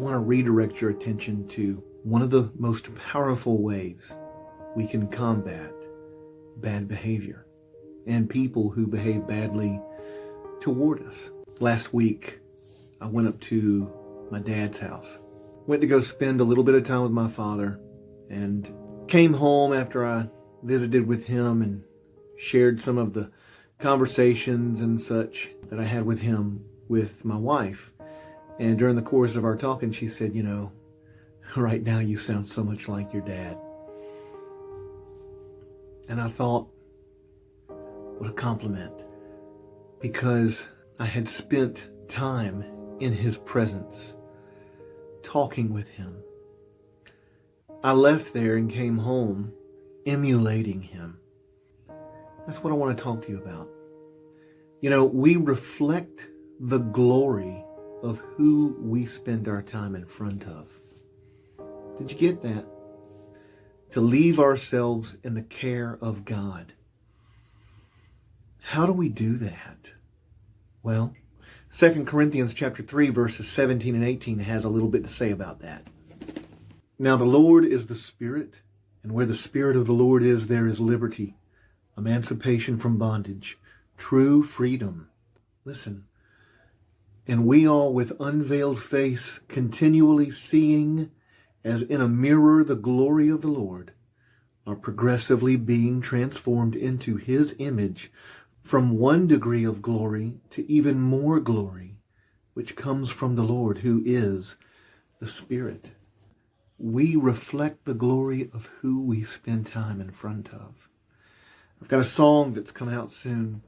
want to redirect your attention to one of the most powerful ways we can combat bad behavior and people who behave badly toward us. Last week, I went up to my dad's house. Went to go spend a little bit of time with my father and came home after I visited with him and shared some of the conversations and such that I had with him with my wife. And during the course of our talking, she said, right now you sound so much like your dad. And I thought, what a compliment, because I had spent time in his presence, talking with him. I left there and came home emulating him. That's what I want to talk to you about. We reflect the glory of who we spend our time in front of. Did you get that? To leave ourselves in the care of God. How do we do that? Well, 2 Corinthians chapter 3, verses 17 and 18 has a little bit to say about that. Now the Lord is the Spirit, and where the Spirit of the Lord is, there is liberty, emancipation from bondage, true freedom. Listen. And we all with unveiled face, continually seeing as in a mirror the glory of the Lord, are progressively being transformed into His image from one degree of glory to even more glory, which comes from the Lord, who is the Spirit. We reflect the glory of who we spend time in front of. I've got a song that's coming out soon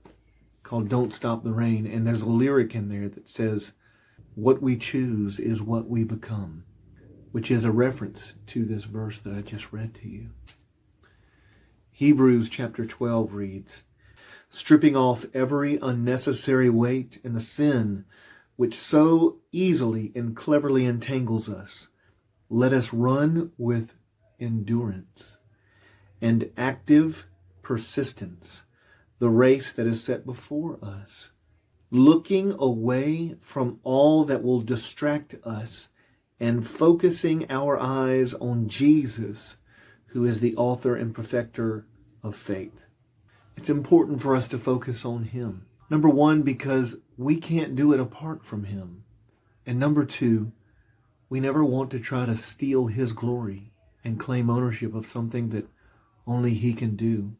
called Don't Stop the Rain, and there's a lyric in there that says, what we choose is what we become, which is a reference to this verse that I just read to you. Hebrews chapter 12 reads, stripping off every unnecessary weight and the sin which so easily and cleverly entangles us, let us run with endurance and active persistence the race that is set before us, looking away from all that will distract us and focusing our eyes on Jesus, who is the author and perfecter of faith. It's important for us to focus on Him. Number one, because we can't do it apart from Him. And number two, we never want to try to steal His glory and claim ownership of something that only He can do.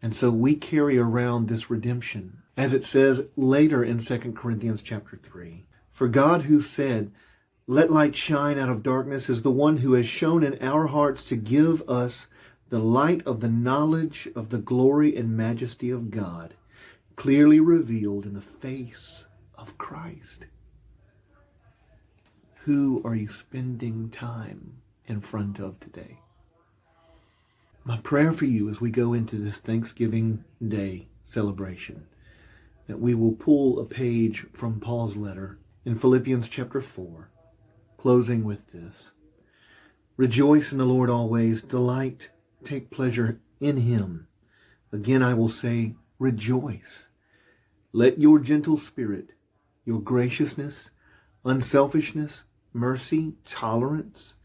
And so we carry around this redemption, as it says later in 2 Corinthians chapter 3. For God, who said, let light shine out of darkness, is the one who has shown in our hearts to give us the light of the knowledge of the glory and majesty of God, clearly revealed in the face of Christ. Who are you spending time in front of today? My prayer for you as we go into this Thanksgiving Day celebration, that we will pull a page from Paul's letter in Philippians chapter 4, closing with this. Rejoice in the Lord always. Delight, take pleasure in Him. Again, I will say, rejoice. Let your gentle spirit, your graciousness, unselfishness, mercy, tolerance,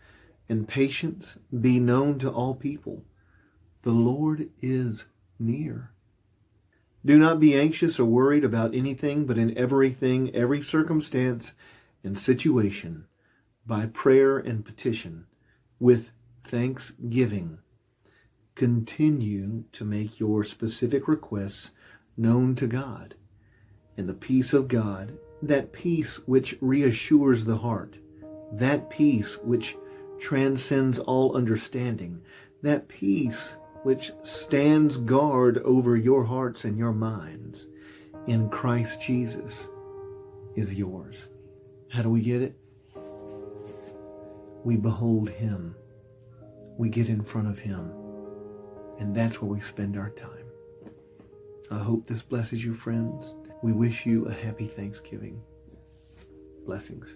and patience be known to all people. The Lord is near. Do not be anxious or worried about anything, but in everything, every circumstance and situation, by prayer and petition, with thanksgiving, continue to make your specific requests known to God. And the peace of God, that peace which reassures the heart, that peace which transcends all understanding, that peace which stands guard over your hearts and your minds in Christ Jesus, is yours. How do we get it? We behold Him. We get in front of Him. And that's where we spend our time. I hope this blesses you, friends. We wish you a happy Thanksgiving. Blessings.